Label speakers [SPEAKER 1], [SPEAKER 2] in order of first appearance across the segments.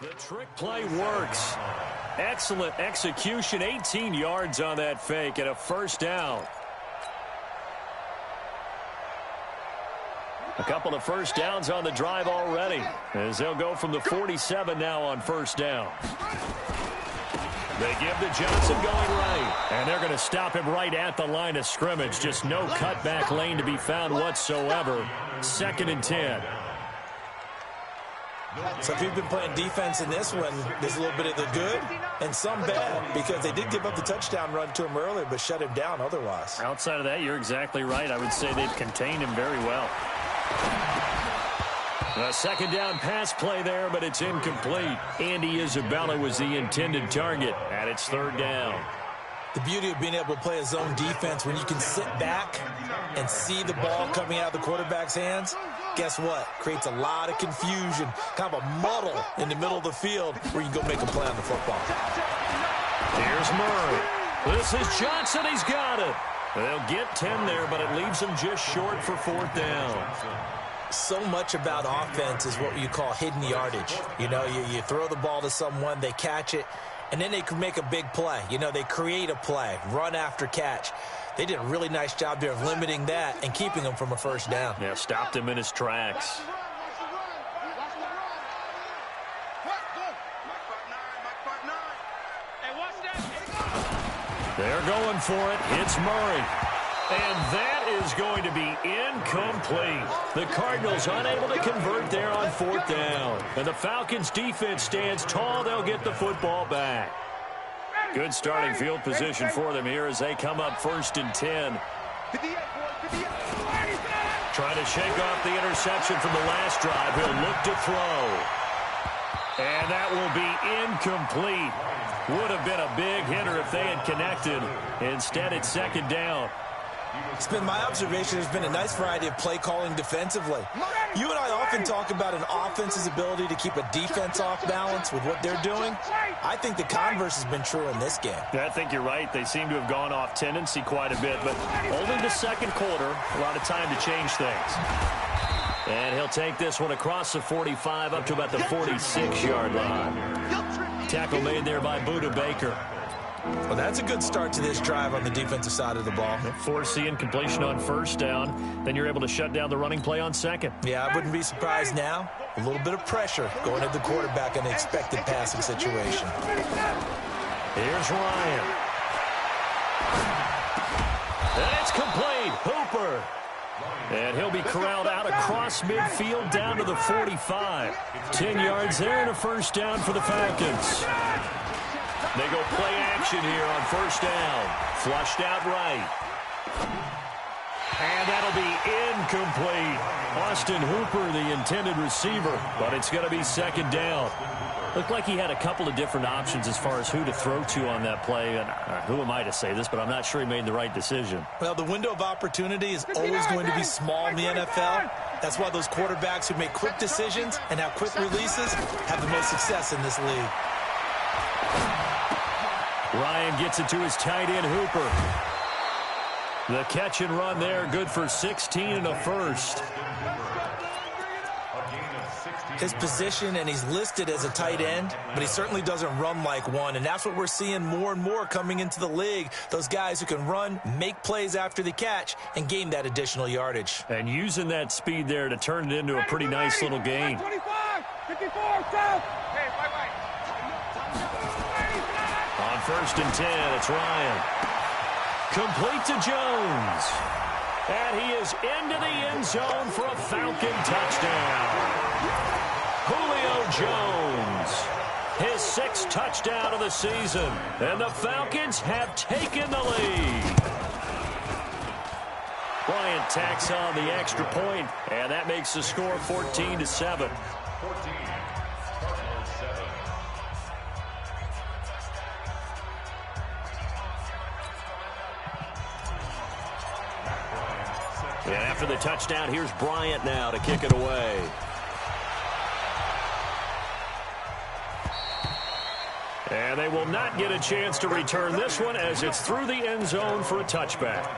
[SPEAKER 1] The trick play works. Excellent execution. 18 yards on that fake and a first down. A couple of first downs on the drive already, as they'll go from the 47 now on first down. They give to Johnson going right, and they're going to stop him right at the line of scrimmage. Just no cutback lane to be found whatsoever. 2nd and 10.
[SPEAKER 2] So if you've been playing defense in this one, there's a little bit of the good and some bad, because they did give up the touchdown run to him earlier but shut him down otherwise.
[SPEAKER 1] Outside of that, you're exactly right. I would say they've contained him very well. A 2nd down pass play there, but it's incomplete. Andy Isabella was the intended target, and it's 3rd down.
[SPEAKER 2] The beauty of being able to play a zone defense when you can sit back and see the ball coming out of the quarterback's hands, guess what? Creates a lot of confusion, kind of a muddle in the middle of the field where you can go make a play on the football.
[SPEAKER 1] Here's Murray. This is Johnson. He's got it. They'll get 10 there, but it leaves them just short for 4th down.
[SPEAKER 2] So much about offense is what you call hidden yardage. You know, you throw the ball to someone, they catch it, and then they can make a big play. You know, they create a play, run after catch. They did a really nice job there of limiting that and keeping him from a first down.
[SPEAKER 1] Yeah, stopped him in his tracks. They're going for it. It's Murray. And that is going to be incomplete. The Cardinals unable to convert there on 4th down. And the Falcons defense stands tall. They'll get the football back. Good starting field position for them here as they come up 1st and 10. Trying to shake off the interception from the last drive. He'll look to throw. And that will be incomplete. Would have been a big hitter if they had connected. Instead, it's 2nd down.
[SPEAKER 2] It's been my observation there's been a nice variety of play calling defensively. You and I often talk about an offense's ability to keep a defense off balance with what they're doing. I think the converse has been true in this game.
[SPEAKER 1] Yeah, I think you're right. They seem to have gone off tendency quite a bit, but only the 2nd quarter, a lot of time to change things. And he'll take this one across the 45 up to about the 46-yard line. Tackle made there by Budda Baker.
[SPEAKER 2] Well, that's a good start to this drive on the defensive side of the ball.
[SPEAKER 1] Forcing completion on 1st down. Then you're able to shut down the running play on 2nd.
[SPEAKER 2] Yeah, I wouldn't be surprised now. A little bit of pressure going at the quarterback in an expected passing situation.
[SPEAKER 1] Here's Ryan. And it's complete. Hooper. And he'll be corralled out across midfield down to the 45. 10 yards there and a first down for the Falcons. They go play action here on 1st down. Flushed out right. And that'll be incomplete. Austin Hooper, the intended receiver, but it's going to be 2nd down. Looked like he had a couple of different options as far as who to throw to on that play. And who am I to say this, but I'm not sure he made the right decision.
[SPEAKER 2] Well, the window of opportunity is always going to be small in the NFL. That's why those quarterbacks who make quick decisions and have quick releases have the most success in this league.
[SPEAKER 1] Ryan gets it to his tight end, Hooper. The catch and run there, good for 16 and a first.
[SPEAKER 2] His position, and he's listed as a tight end, but he certainly doesn't run like one, and that's what we're seeing more and more coming into the league. Those guys who can run, make plays after the catch, and gain that additional yardage.
[SPEAKER 1] And using that speed there to turn it into a pretty nice little gain.
[SPEAKER 3] 25, 54, go!
[SPEAKER 1] On 1st and 10, it's Ryan. Complete to Jones. And he is into the end zone for a Falcon touchdown. Julio Jones, his 6th touchdown of the season. And the Falcons have taken the lead. Bryant tacks on the extra point, and that makes the score 14-7. And after the touchdown, here's Bryant now to kick it away. And they will not get a chance to return this one as it's through the end zone for a touchback.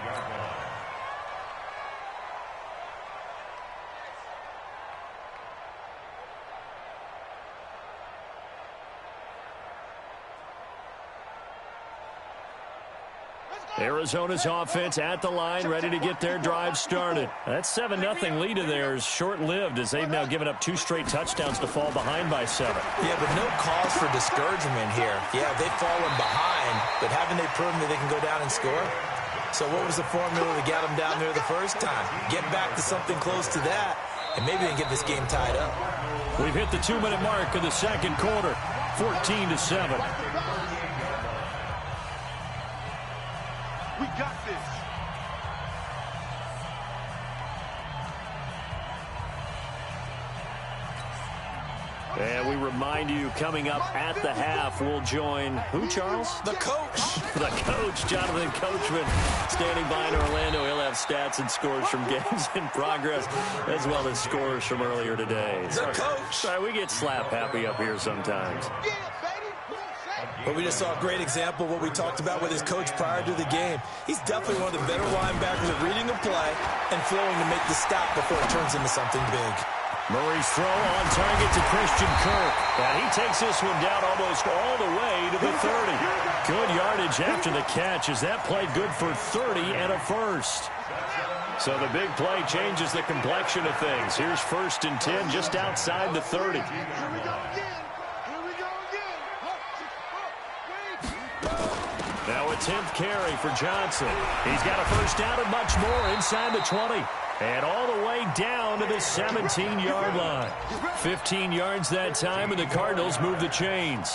[SPEAKER 1] Arizona's offense at the line, ready to get their drive started. That 7-0 lead of theirs short-lived as they've now given up 2 straight touchdowns to fall behind by 7.
[SPEAKER 2] Yeah, but no cause for discouragement here. Yeah, they've fallen behind, but haven't they proven that they can go down and score? So what was the formula to get them down there the first time? Get back to something close to that, and maybe they can get this game tied up.
[SPEAKER 1] We've hit the 2-minute mark of the second quarter, 14-7.
[SPEAKER 3] We got this.
[SPEAKER 1] And we remind you, coming up at the half, we'll join who, Charles?
[SPEAKER 2] The coach.
[SPEAKER 1] The coach, Jonathan Coachman, standing by in Orlando. He'll have stats and scores from games in progress, as well as scores from earlier today.
[SPEAKER 2] The coach.
[SPEAKER 1] Sorry, we get slap happy up here sometimes.
[SPEAKER 2] But we just saw a great example of what we talked about with his coach prior to the game. He's definitely one of the better linebackers at reading a play and flowing to make the stop before it turns into something big.
[SPEAKER 1] Murray's throw on target to Christian Kirk. And he takes this one down almost all the way to the 30. Good yardage after the catch as that played good for 30 and a first. So the big play changes the complexion of things. Here's 1st and 10 just outside the 30. Now a 10th carry for Johnson. He's got a first down and much more inside the 20. And all the way down to the 17-yard line. 15 yards that time, and the Cardinals move the chains.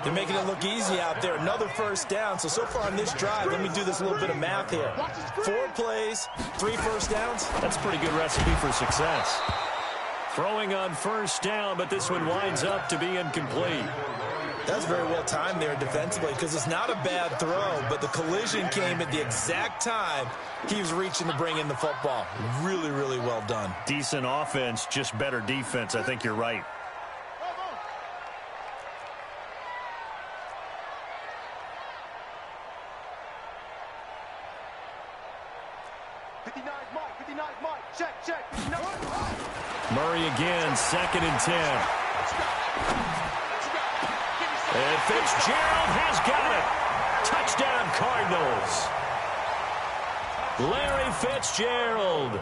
[SPEAKER 2] They're making it look easy out there. Another first down. So far on this drive, let me do this little bit of math here. 4 plays, 3 first downs.
[SPEAKER 1] That's a pretty good recipe for success. Throwing on first down, but this one winds up to be incomplete.
[SPEAKER 2] That's very well timed there defensively because it's not a bad throw, but the collision came at the exact time he was reaching to bring in the football. Really, really well done.
[SPEAKER 1] Decent offense, just better defense. I think you're right.
[SPEAKER 3] Check.
[SPEAKER 1] Murray again, 2nd and 10. And Fitzgerald has got it. Touchdown, Cardinals. Larry Fitzgerald,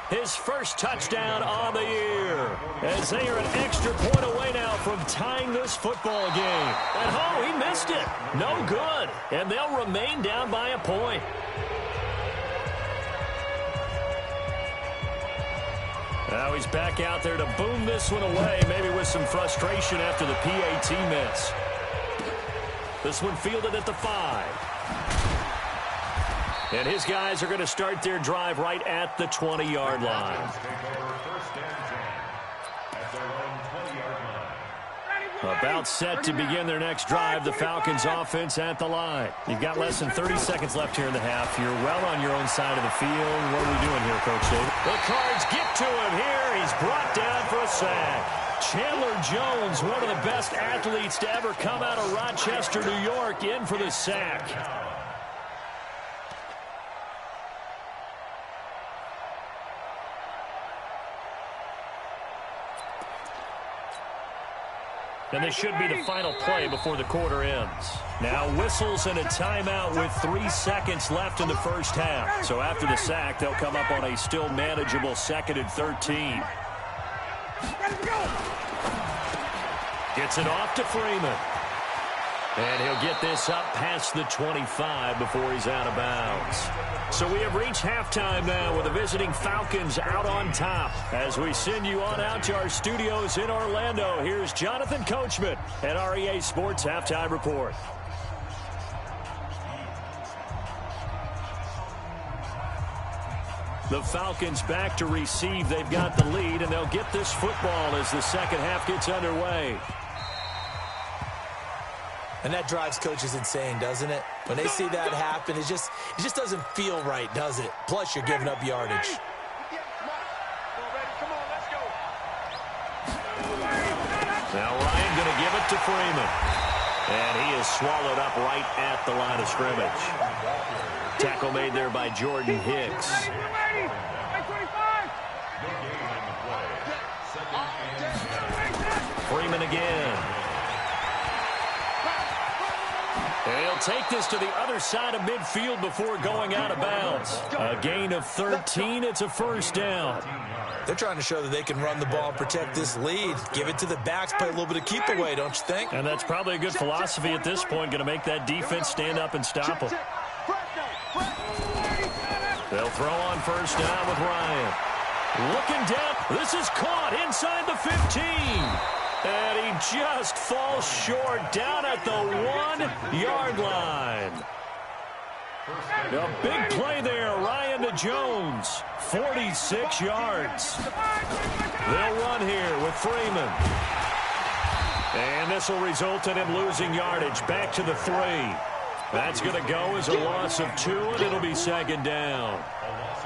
[SPEAKER 1] his first touchdown on the year. As they are an extra point away now from tying this football game. And he missed it. No good. And they'll remain down by a point. Now he's back out there to boom this one away, maybe with some frustration after the PAT miss. This one fielded at the 5. And his guys are going to start their drive right at the 20-yard line. About set to begin their next drive, the Falcons offense at the line. You've got less than 30 seconds left here in the half. You're well on your own side of the field. What are we doing here, Coach David? The Cards get to him here. He's brought down for a sack. Chandler Jones, one of the best athletes to ever come out of Rochester, New York, in for the sack. And this should be the final play before the quarter ends. Now whistles and a timeout with 3 seconds left in the first half. So after the sack, they'll come up on a still manageable 2nd and 13. Gets it off to Freeman. And he'll get this up past the 25 before he's out of bounds. So we have reached halftime now with the visiting Falcons out on top. As we send you on out to our studios in Orlando, here's Jonathan Coachman at REA Sports Halftime Report. The Falcons back to receive. They've got the lead, and they'll get this football as the second half gets underway.
[SPEAKER 2] And that drives coaches insane, doesn't it? When they see that happen, it just doesn't feel right, does it? Plus, you're giving up yardage.
[SPEAKER 1] Now Ryan going to give it to Freeman. And he is swallowed up right at the line of scrimmage. Tackle made there by Jordan Hicks. Freeman again. And he'll take this to the other side of midfield before going out of bounds. A gain of 13. It's a first down.
[SPEAKER 2] They're trying to show that they can run the ball and protect this lead. Give it to the backs, play a little bit of keep away, don't you think?
[SPEAKER 1] And that's probably a good philosophy at this point, going to make that defense stand up and stop them. They'll throw on first down with Ryan. Looking down. This is caught inside the 15. And he just falls short down at the 1-yard line. A big play there. Ryan to Jones. 46 yards. They'll run here with Freeman. And this will result in him losing yardage. Back to the 3. That's going to go as a loss of 2, and it'll be second down.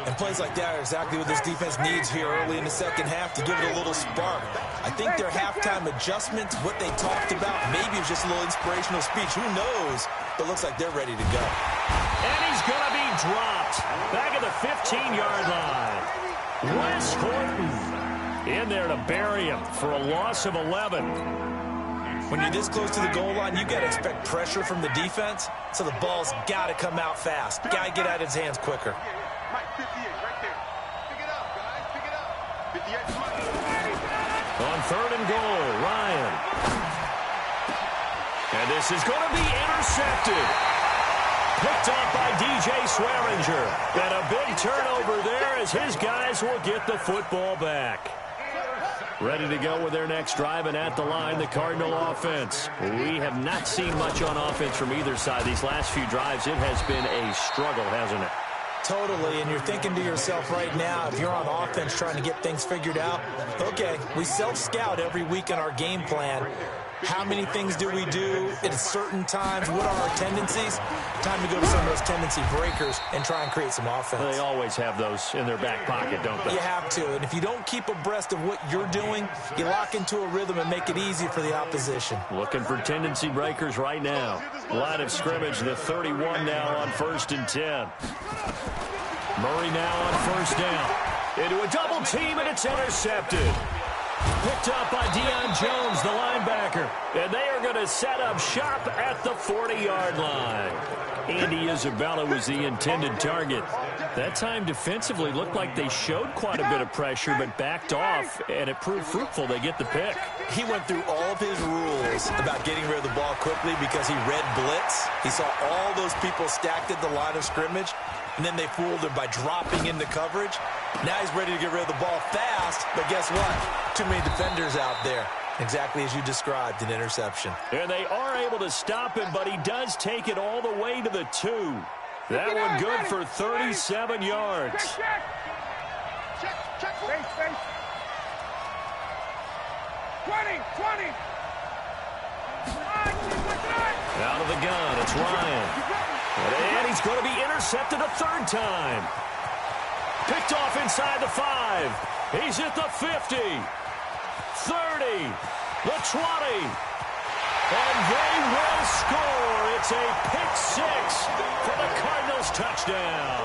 [SPEAKER 2] And plays like that are exactly what this defense needs here early in the second half to give it a little spark. I think their halftime adjustments, what they talked about, maybe it was just a little inspirational speech. Who knows? But looks like they're ready to go.
[SPEAKER 1] And he's going to be dropped. Back at the 15-yard line. Wes Horton in there to bury him for a loss of 11.
[SPEAKER 2] When you're this close to the goal line, you got to expect pressure from the defense, so the ball's got to come out fast. Got to get out of his hands quicker.
[SPEAKER 3] Mike, 58, right there. Pick it up, guys. Pick it up. 58's Mike.
[SPEAKER 1] On third and goal, Ryan. And this is going to be intercepted. Picked up by DJ Swearinger. And a big turnover there as his guys will get the football back. Ready to go with their next drive, and at the line, the Cardinal offense. We have not seen much on offense from either side. These last few drives, it has been a struggle, hasn't it?
[SPEAKER 2] Totally, and you're thinking to yourself right now, if you're on offense trying to get things figured out, okay, we self-scout every week in our game plan. How many things do we do at certain times? What are our tendencies? Time to go to some of those tendency breakers and try and create some offense.
[SPEAKER 1] They always have those in their back pocket, don't they?
[SPEAKER 2] You have to, and if you don't keep abreast of what you're doing, you lock into a rhythm and make it easy for the opposition.
[SPEAKER 1] Looking for tendency breakers right now. Line of scrimmage, the 31 now on 1st and 10. Murray now on first down. Into a double team, and it's intercepted. Picked up by Deion Jones, the linebacker. And they are going to set up shop at the 40-yard line. Andy Isabella was the intended target. That time defensively looked like they showed quite a bit of pressure, but backed off, and it proved fruitful. They get the pick.
[SPEAKER 2] He went through all of his rules about getting rid of the ball quickly because he read blitz. He saw all those people stacked at the line of scrimmage, and then they fooled him by dropping into coverage. Now he's ready to get rid of the ball fast, but guess what? Too many defenders out there. Exactly as you described, an interception.
[SPEAKER 1] And they are able to stop him, but he does take it all the way to the 2. That one good for 37 yards.
[SPEAKER 3] Check. 20.
[SPEAKER 1] Out of the gun, it's Ryan. And he's going to be intercepted a third time. Picked off inside the 5. He's at the 50. 30. The 20. And they will score. It's a pick 6 for the Cardinals touchdown.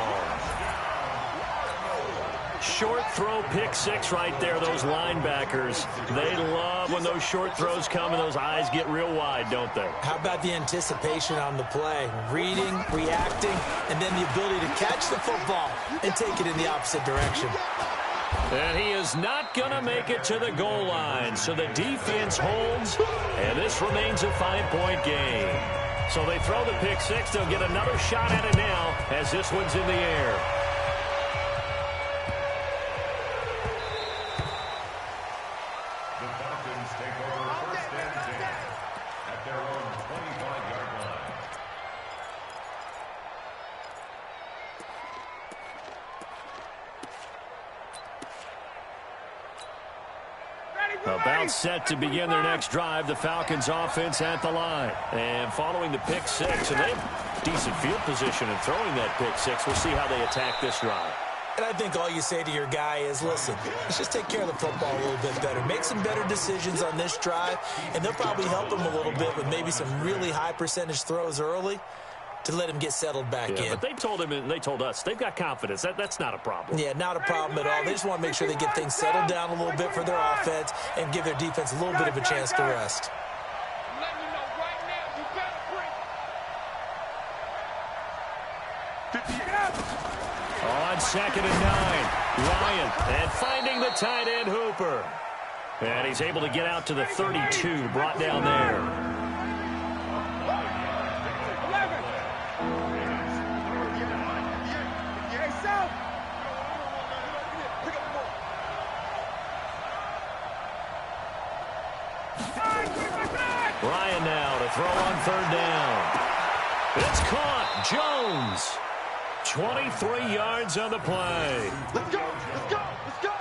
[SPEAKER 1] Short throw pick 6 right there. Those linebackers, they love when those short throws come and those eyes get real wide, don't they?
[SPEAKER 2] How about the anticipation on the play? Reading, reacting, and then the ability to catch the football and take it in the opposite direction.
[SPEAKER 1] And he is not going to make it to the goal line. So the defense holds, and this remains a 5-point game. So they throw the pick 6. They'll get another shot at it now as this one's in the air. About set to begin their next drive, the Falcons offense at the line. And following the pick 6, and they have decent field position in throwing that pick 6. We'll see how they attack this drive.
[SPEAKER 2] And I think all you say to your guy is, listen, let's just take care of the football a little bit better. Make some better decisions on this drive, and they'll probably help him a little bit with maybe some really high percentage throws early to let him get settled back in.
[SPEAKER 1] But they told him and they told us they've got confidence. That's not a problem.
[SPEAKER 2] Yeah, not a problem at all. They just want to make sure they get things settled down a little bit for their offense and give their defense a little bit of a chance to rest.
[SPEAKER 1] On 2nd and 9, Ryan, and finding the tight end Hooper. And he's able to get out to the 32, brought down there. Ryan now to throw on 3rd down. It's caught. Jones. 23 yards on the play.
[SPEAKER 3] Let's go, let's go, let's go.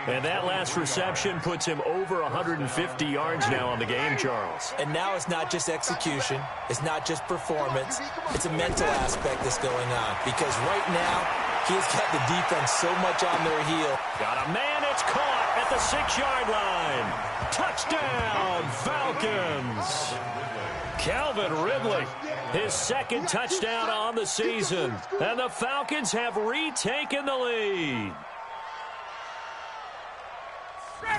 [SPEAKER 1] And that last reception puts him over 150 yards now on the game, Charles.
[SPEAKER 2] And now it's not just execution. It's not just performance. It's a mental aspect that's going on. Because right now, he has got the defense so much on their heel.
[SPEAKER 1] Got a man. It's caught at the 6-yard line. Touchdown, Falcons. Calvin Ridley, his 2nd touchdown on the season. And the Falcons have retaken the lead.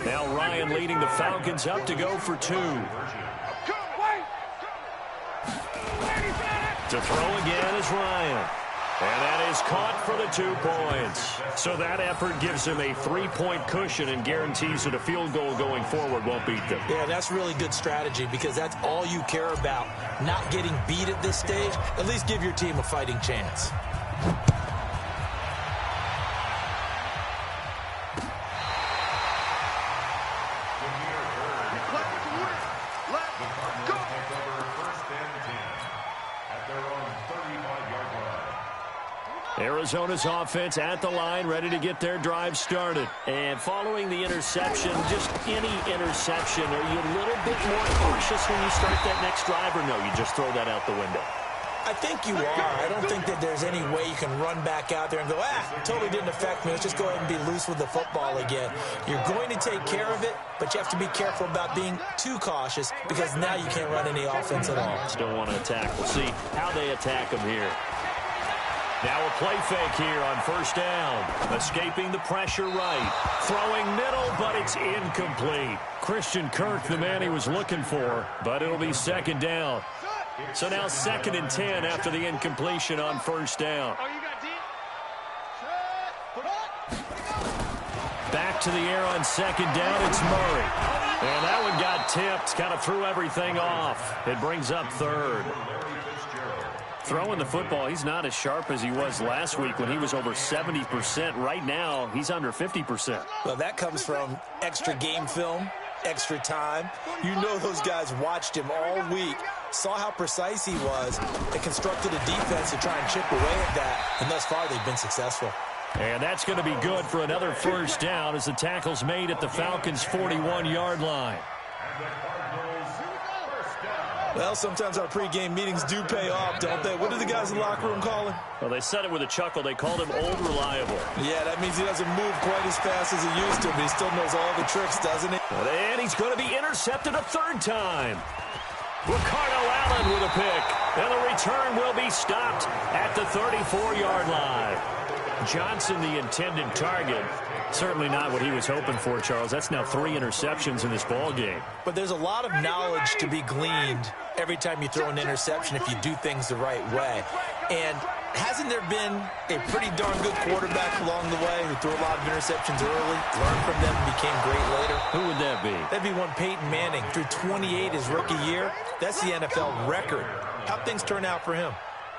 [SPEAKER 1] Now Ryan leading the Falcons up to go for 2. To throw again is Ryan. And that is caught for the 2 points. So that effort gives him a 3-point cushion and guarantees that a field goal going forward won't beat them.
[SPEAKER 2] Yeah, that's really good strategy because that's all you care about. Not getting beat at this stage. At least give your team a fighting chance.
[SPEAKER 1] Arizona's offense at the line, ready to get their drive started. And following the interception, just any interception, are you a little bit more cautious when you start that next drive, or no, you just throw that out the window?
[SPEAKER 2] I think you are. I don't think that there's any way you can run back out there and go, totally didn't affect me. Let's just go ahead and be loose with the football again. You're going to take care of it, but you have to be careful about being too cautious because now you can't run any offense at all.
[SPEAKER 1] Still want to attack. We'll see how they attack them here. Now a play fake here on 1st down. Escaping the pressure right. Throwing middle, but it's incomplete. Christian Kirk, the man he was looking for, but it'll be 2nd down. So now 2nd and 10 after the incompletion on 1st down. Back to the air on 2nd down, it's Murray. And that one got tipped, kind of threw everything off. It brings up 3rd. Throwing the football, he's not as sharp as he was last week when he was over 70%. Right now, he's under 50%.
[SPEAKER 2] Well, that comes from extra game film, extra time. You know those guys watched him all week, saw how precise he was, and constructed a defense to try and chip away at that. And thus far, they've been successful.
[SPEAKER 1] And that's going to be good for another 1st down as the tackle's made at the Falcons' 41-yard line.
[SPEAKER 2] Well, sometimes our pregame meetings do pay off, don't they? What do the guys in the locker room call him?
[SPEAKER 1] Well, they said it with a chuckle. They called him Old Reliable.
[SPEAKER 2] Yeah, that means he doesn't move quite as fast as he used to, but he still knows all the tricks, doesn't he?
[SPEAKER 1] And he's going to be intercepted a 3rd time. Ricardo Allen with a pick. And the return will be stopped at the 34-yard line. Johnson, the intended target. Certainly not what he was hoping for, Charles. That's now 3 interceptions in this ball game.
[SPEAKER 2] But there's a lot of knowledge to be gleaned every time you throw an interception if you do things the right way. And hasn't there been a pretty darn good quarterback along the way who threw a lot of interceptions early, learned from them, and became great later?
[SPEAKER 1] Who would that be?
[SPEAKER 2] That'd be one Peyton Manning. Threw 28 his rookie year. That's the NFL record. How'd things turn out for him?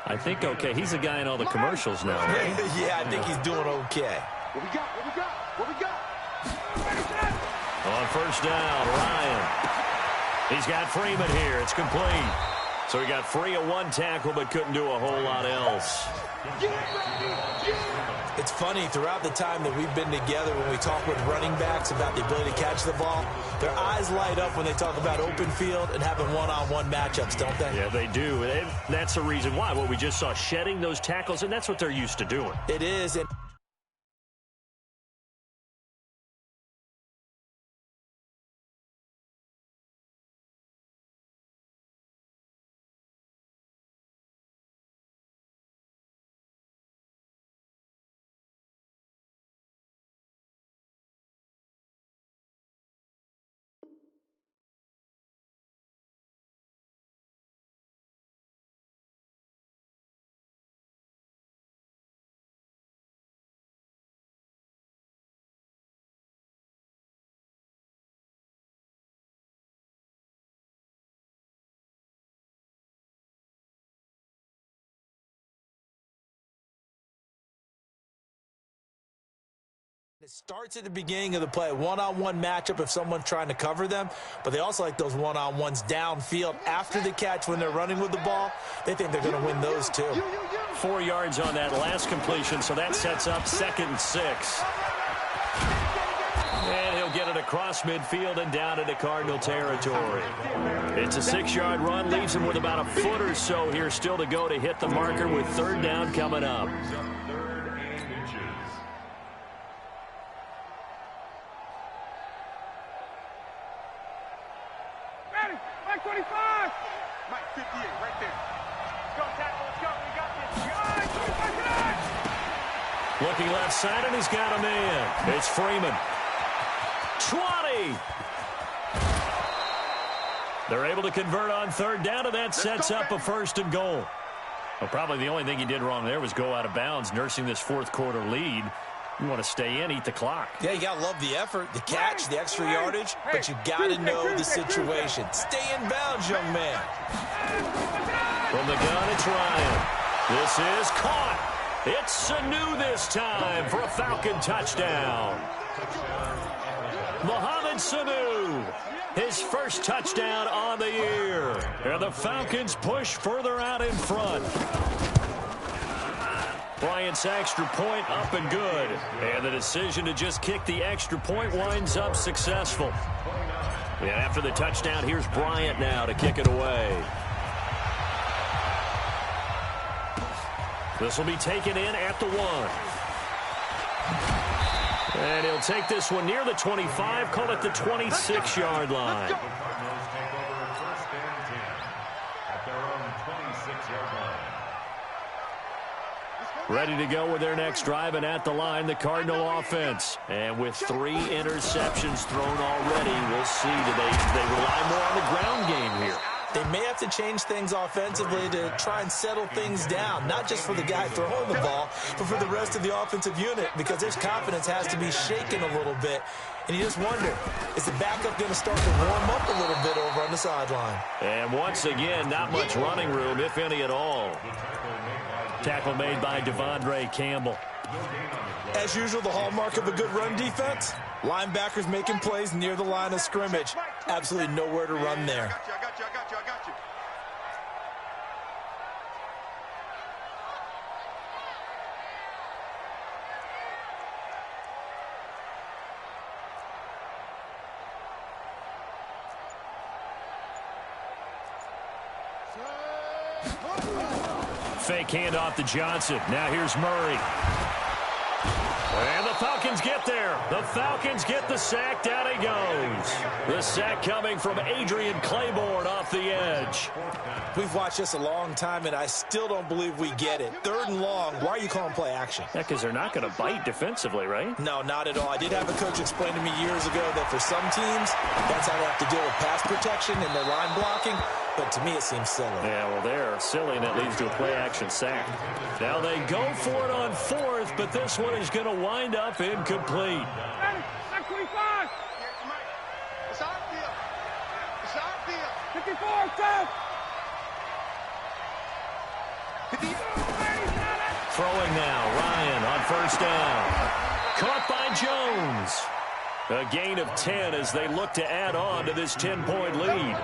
[SPEAKER 1] I think okay. He's a guy in all the commercials now, right?
[SPEAKER 2] Yeah, I think he's doing okay.
[SPEAKER 3] What we got? What we got? What we got?
[SPEAKER 1] On 1st down, Ryan. He's got Freeman here. It's complete. So he got free of 1 tackle but couldn't do a whole lot else.
[SPEAKER 2] It's funny, throughout the time that we've been together, when we talk with running backs about the ability to catch the ball, their eyes light up when they talk about open field and having one-on-one matchups, don't they?
[SPEAKER 1] Yeah, they do. And that's the reason why. What we just saw, shedding those tackles, and that's what they're used to doing.
[SPEAKER 2] It is. And It starts at the beginning of the play, one-on-one matchup if someone's trying to cover them, but they also like those one-on-ones downfield after the catch when they're running with the ball. They think they're going to win those too.
[SPEAKER 1] 4 yards on that last completion, so that sets up 2nd and 6. And he'll get it across midfield and down into Cardinal territory. It's a 6-yard run, leaves him with about a foot or so here still to go to hit the marker with 3rd down coming up.
[SPEAKER 3] Mike 25! Mike 58, right there. Go, tackle, let's go. We got this. 25,
[SPEAKER 1] Looking left side, and he's got a man. It's Freeman. 20! They're able to convert on 3rd down, and that sets up a 1st and goal. Well, probably the only thing he did wrong there was go out of bounds, nursing this 4th quarter lead. You want to stay in, eat the clock.
[SPEAKER 2] Yeah, you got to love the effort, the catch, the extra yardage, but you got to know the situation. Stay in bounds, young man.
[SPEAKER 1] From the gun, it's Ryan. This is caught. It's Sanu this time for a Falcon touchdown. Mohamed Sanu, his first touchdown on the year. And the Falcons push further out in front. Bryant's extra point up and good. And the decision to just kick the extra point winds up successful. And after the touchdown, here's Bryant now to kick it away. This will be taken in at the 1. And he'll take this one near the 25, call it the 26-yard line. Ready to go with their next drive, and at the line, the Cardinal offense. And with 3 interceptions thrown already, we'll see. Do they rely more on the ground game here?
[SPEAKER 2] They may have to change things offensively to try and settle things down, not just for the guy throwing the ball, but for the rest of the offensive unit, because his confidence has to be shaken a little bit. And you just wonder, is the backup going to start to warm up a little bit over on the sideline?
[SPEAKER 1] And once again, not much running room, if any at all. Tackle made by Devondre Campbell.
[SPEAKER 2] As usual, the hallmark of a good run defense, linebackers making plays near the line of scrimmage. Absolutely nowhere to run there.
[SPEAKER 3] I got you.
[SPEAKER 1] Fake handoff to Johnson. Now here's Murray. And the Falcons get there. The Falcons get the sack. Down he goes. The sack coming from Adrian Claiborne off the edge.
[SPEAKER 2] We've watched this a long time, and I still don't believe we get it. 3rd and long. Why are you calling play action?
[SPEAKER 1] Yeah, because they're not going to bite defensively, right?
[SPEAKER 2] No, not at all. I did have a coach explain to me years ago that for some teams, that's how they have to deal with pass protection and their line blocking. But to me, it seems silly.
[SPEAKER 1] Yeah, well, they're silly, and it leads to a play-action sack. Now they go for it on 4th, but this one is going to wind up incomplete.
[SPEAKER 3] Back 25. It's our field. It's our field. 54, go.
[SPEAKER 1] Throwing now, Ryan on 1st down. Caught by Jones. A gain of 10 as they look to add on to this 10-point lead.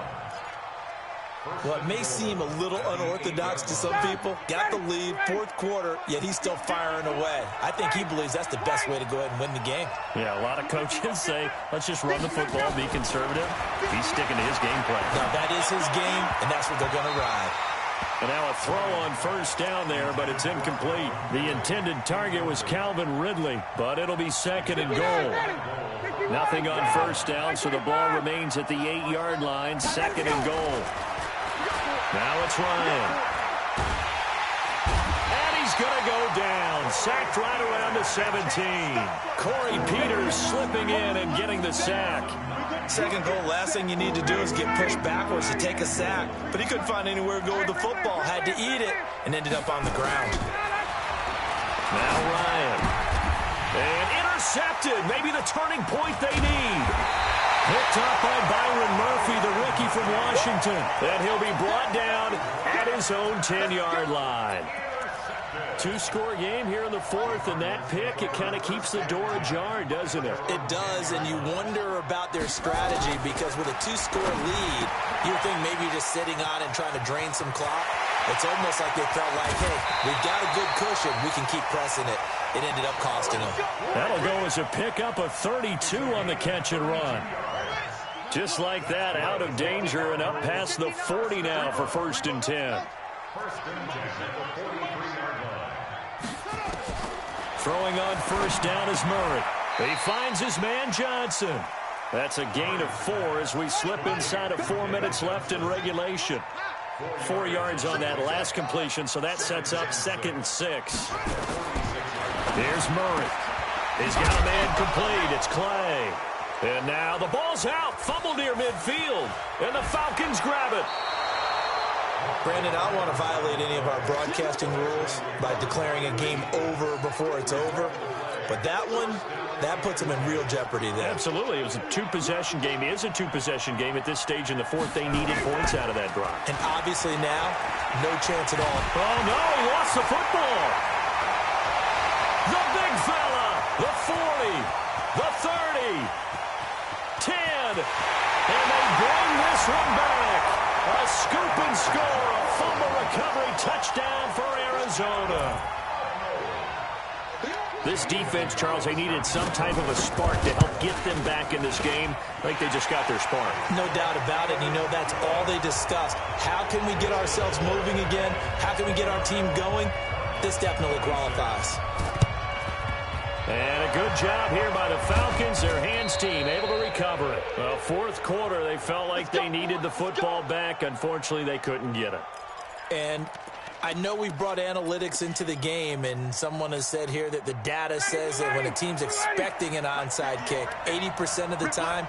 [SPEAKER 2] Well, it may seem a little unorthodox to some people. Got the lead, 4th quarter, yet he's still firing away. I think he believes that's the best way to go ahead and win the game.
[SPEAKER 1] Yeah, a lot of coaches say, let's just run the football, be conservative. He's sticking to his game plan.
[SPEAKER 2] Now, that is his game, and that's what they're going to ride.
[SPEAKER 1] And now a throw on 1st down there, but it's incomplete. The intended target was Calvin Ridley, but it'll be 2nd and goal. Nothing on 1st down, so the ball remains at the 8-yard line, 2nd and goal. Now it's Ryan. And he's going to go down. Sacked right around the 17. Corey Peters slipping in and getting the sack.
[SPEAKER 2] 2nd goal, last thing you need to do is get pushed backwards to take a sack. But he couldn't find anywhere to go with the football. Had to eat it and ended up on the ground.
[SPEAKER 1] Now Ryan. And intercepted. Maybe the turning point they need. Picked up by Byron Murphy, the rookie from Washington. And he'll be brought down at his own 10-yard line. Two-score game here in the fourth, and that pick, it kind of keeps the door ajar, doesn't it?
[SPEAKER 2] It does, and you wonder about their strategy because with a two-score lead, you think maybe you're just sitting on and trying to drain some clock. It's almost like they felt like, hey, we've got a good cushion. We can keep pressing it. It ended up costing them.
[SPEAKER 1] That'll go as a pickup of 32 on the catch and run. Just like that, out of danger and up past the 40 now for 1st and 10. Throwing on 1st down is Murray. He finds his man Johnson. That's a gain of 4 as we slip inside of 4 minutes left in regulation. 4 yards on that last completion, so that sets up 2nd and 6. Here's Murray. He's got a man complete. It's Clay. And now the ball's out. Fumble near midfield. And the Falcons grab it.
[SPEAKER 2] Brandon, I don't want to violate any of our broadcasting rules by declaring a game over before it's over. But that one, that puts them in real jeopardy there.
[SPEAKER 1] Absolutely. It was a two-possession game. It is a two-possession game at this stage in the fourth. They needed points out of that drive.
[SPEAKER 2] And obviously now, no chance at all.
[SPEAKER 1] Oh, no, he lost the football. The big fella, the 40, the 30, 10, and they bring this one back. A scoop and score, a fumble recovery touchdown for Arizona. This defense, Charles, they needed some type of a spark to help get them back in this game. I think they just got their spark. No doubt about it. And, you know, that's all they discussed. How can we get ourselves moving again? How can we get our team going? This definitely qualifies. And a good job here by the Falcons, their hands team, able to recover it. Well, fourth quarter, they felt like they needed the football back. Unfortunately, they couldn't get it. And I know we brought analytics into the game, and someone has said here that the data says that when a team's expecting an onside kick, 80% of the time,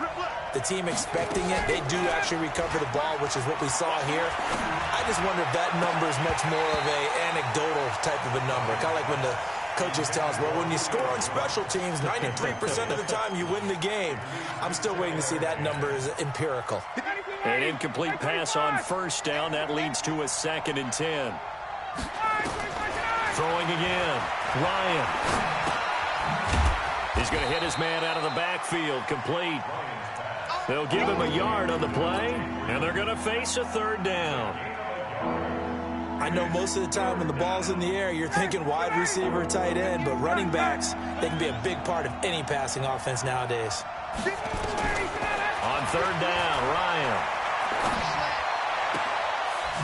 [SPEAKER 1] the team expecting it, they do actually recover the ball, which is what we saw here. I just wonder if that number is much more of a anecdotal type of a number, kind of like when the coaches tell us, well, when you score on special teams, 93% of the time you win the game. I'm still waiting to see that number is empirical. An incomplete pass on 1st down. That leads to a 2nd and 10. Throwing again. Ryan. He's going to hit his man out of the backfield. Complete. They'll give him a yard on the play, and they're going to face a 3rd down. I know most of the time when the ball's in the air, you're thinking wide receiver, tight end, but running backs, they can be a big part of any passing offense nowadays. On 3rd down, Ryan.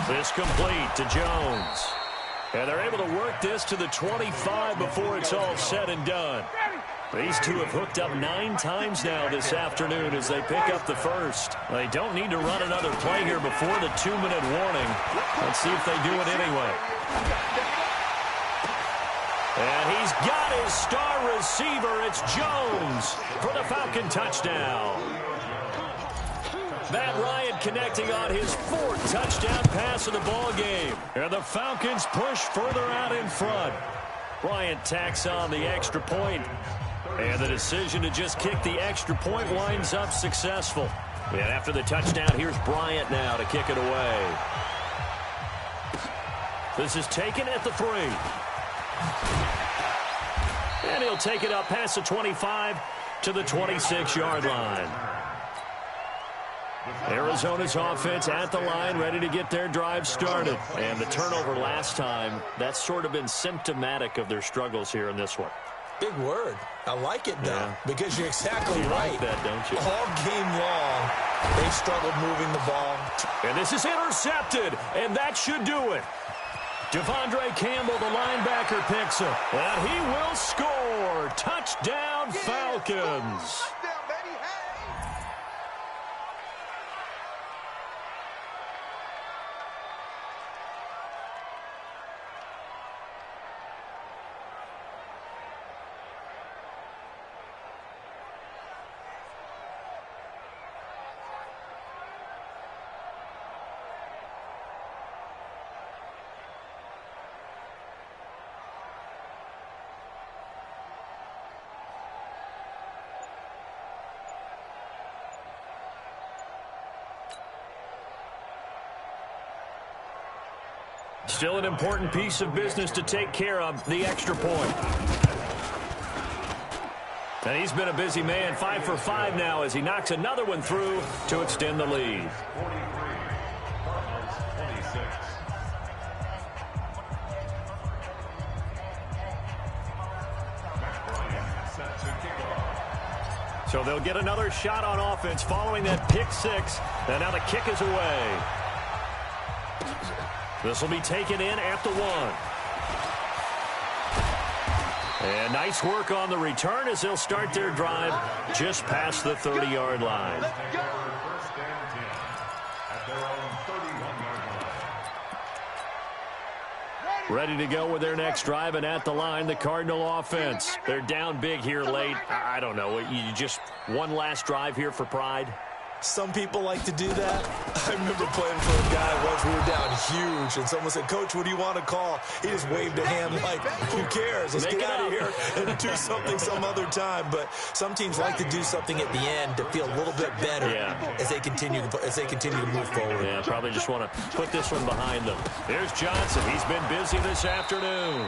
[SPEAKER 1] This complete to Jones. And they're able to work this to the 25 before it's all said and done. These two have hooked up 9 times now this afternoon as they pick up the 1st. They don't need to run another play here before the 2-minute warning. Let's see if they do it anyway. And he's got his star receiver. It's Jones for the Falcon touchdown. Matt Ryan connecting on his 4th touchdown pass of the ball game. And the Falcons push further out in front. Bryant tacks on the extra point. And the decision to just kick the extra point winds up successful. And after the touchdown, here's Bryant now to kick it away. This is taken at the 3. And he'll take it up past the 25 to the 26-yard line. Arizona's offense at the line, ready to get their drive started. And the turnover last time, that's sort of been symptomatic of their struggles here in this one. Big word. I like it, though, because you're exactly right. Like that, don't you? All game long, they've struggled moving the ball. And this is intercepted, and that should do it. Devondre Campbell, the linebacker, picks him. And he will score. Touchdown, Falcons. Still an important piece of business to take care of, the extra point. And he's been a busy man, 5 for 5 now as he knocks another one through to extend the lead. So they'll get another shot on offense following that pick six. And now the kick is away. This will be taken in at the 1. And nice work on the return as they'll start their drive just past the 30-yard line. Ready to go with their next drive, and at the line, the Cardinal offense. They're down big here late. I don't know. You just one last drive here for pride?
[SPEAKER 2] Some people like to do that. I remember playing for a guy once. We were down huge, and someone said, "Coach, what do you want to call?" He just waved a hand like, who cares? Let's get out of here and do something some other time. But some teams like to do something at the end to feel a little bit better as they continue to move forward.
[SPEAKER 1] Yeah, probably just want to put this one behind them. There's Johnson. He's been busy this afternoon.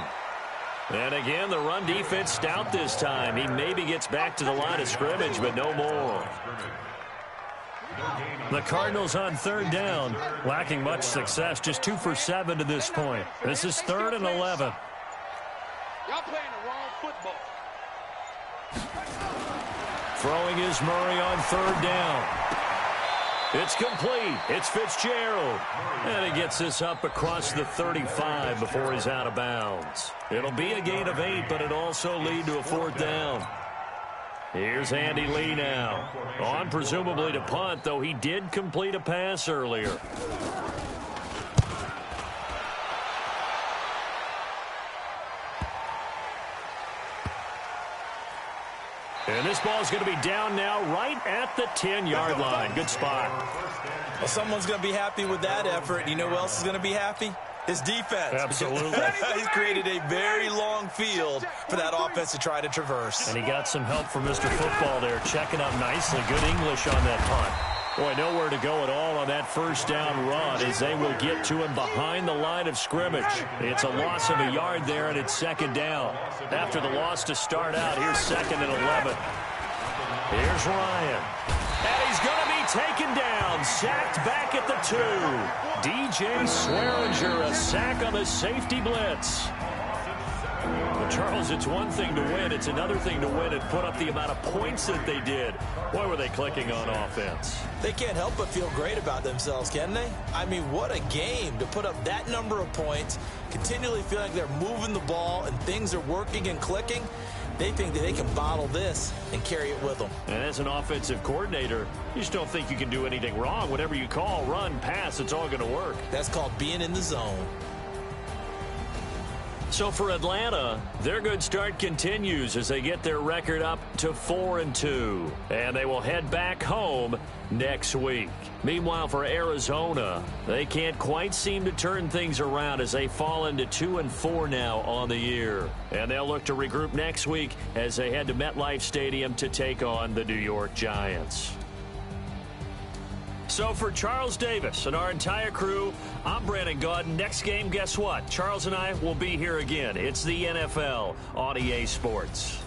[SPEAKER 1] And again, the run defense stout this time. He maybe gets back to the line of scrimmage, but no more. The Cardinals on third down, lacking much success, just 2 for 7 to this point. This is 3rd and 11.
[SPEAKER 3] Y'all playing the wrong football.
[SPEAKER 1] Throwing is Murray on third down. It's complete. It's Fitzgerald. And he gets this up across the 35 before he's out of bounds. It'll be a gain of 8, but it'll also lead to a 4th down. Here's Andy Lee now. On presumably to punt, though he did complete a pass earlier. And this ball is going to be down now right at the 10-yard line. Good spot.
[SPEAKER 2] Well, someone's going to be happy with that effort. You know who else is going to be happy? His defense.
[SPEAKER 1] Absolutely.
[SPEAKER 2] He's created a very long field for that offense to try to traverse.
[SPEAKER 1] And he got some help from Mr. Football there, checking up nicely. Good English on that punt. Boy, nowhere to go at all on that first down run as they will get to him behind the line of scrimmage. It's a loss of a yard there, and it's 2nd down. After the loss to start out, here's 2nd and 11. Here's Ryan. And he's going to be taken down, sacked back at the 2. DJ Swearinger, a sack on the safety blitz. Well, Charles, it's one thing to win. It's another thing to win and put up the amount of points that they did. Boy, were they clicking on offense.
[SPEAKER 2] They can't help but feel great about themselves, can they? I mean, what a game to put up that number of points, continually feel like they're moving the ball and things are working and clicking. They think that they can bottle this and carry it with them.
[SPEAKER 1] And as an offensive coordinator, you just don't think you can do anything wrong. Whatever you call, run, pass, it's all going to work.
[SPEAKER 2] That's called being in the zone.
[SPEAKER 1] So for Atlanta, their good start continues as they get their record up to 4-2. And they will head back home next week. Meanwhile, for Arizona, they can't quite seem to turn things around as they fall into 2-4 now on the year. And they'll look to regroup next week as they head to MetLife Stadium to take on the New York Giants. So for Charles Davis and our entire crew, I'm Brandon Gaudin. Next game, guess what? Charles and I will be here again. It's the NFL on EA Sports.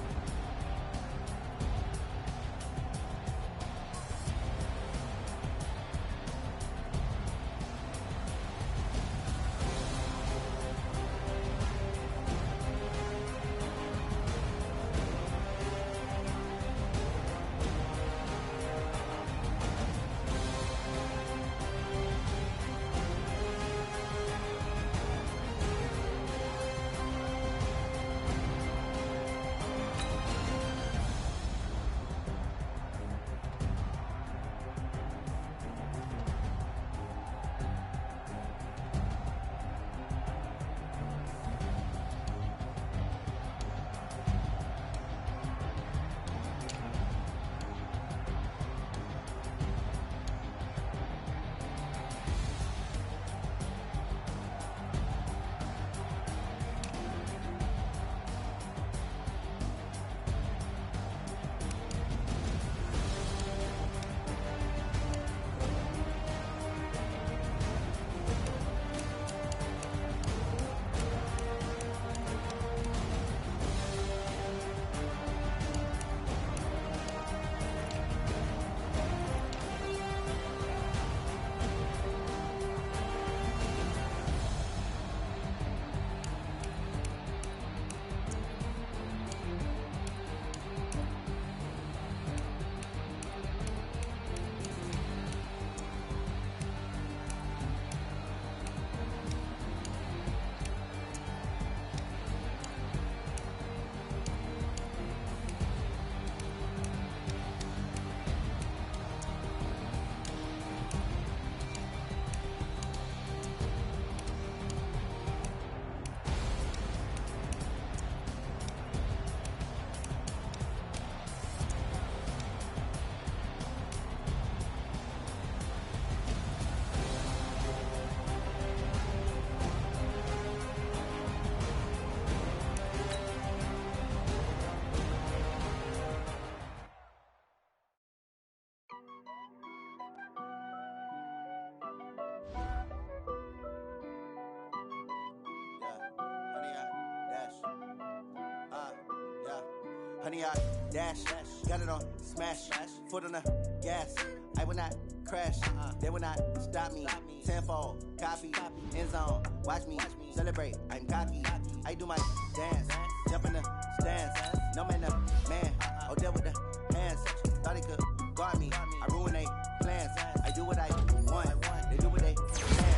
[SPEAKER 4] 100-yard dash. Got it on smash. Foot on the gas. I will not crash. They will not stop me. Tenfold, copy, end zone. Watch me celebrate. I'm cocky. I do my dance. Jump in the stands. No man up, man. Oh, deal with the hands. Thought he could guard me. I ruin they plans. I do what I want. They do what they can.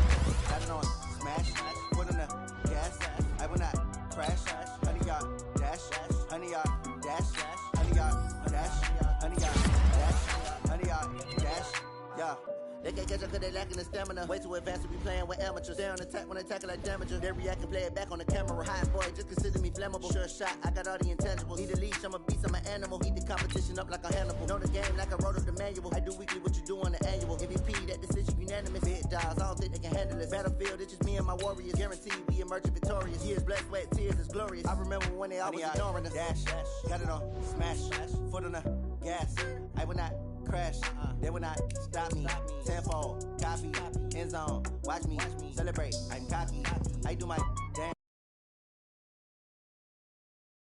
[SPEAKER 4] Got it on smash. Foot on the gas. I will not crash. 100-yard dash. 100-yard dash. 100-yard dash. 100-yard dash. 100-yard dash. Yeah. They can't catch up cause they lacking the stamina. Way too advanced to be playing with amateurs. Stay on attack when they tackle like damager. They react and play it back on the camera. Hot boy, just consider me flammable. Sure shot, I got all the intangibles. Need a leash, I'm a beast, I'm an animal. Heat the competition up like a Hannibal. Know the game like I wrote up the manual. I do weekly what you do on the annual. MVP, that decision unanimous. Big dogs, I don't think they can handle it. Battlefield, it's just me and my warriors. Guaranteed we emerging victorious. Years, blood, sweat, tears, it's glorious. I remember when they always ignoring us. Dash, got it on smash. Foot on the gas. I will not crash. They will not stop me. Tenfold, copy, end zone. Watch me celebrate. I'm cocky. I do my dance.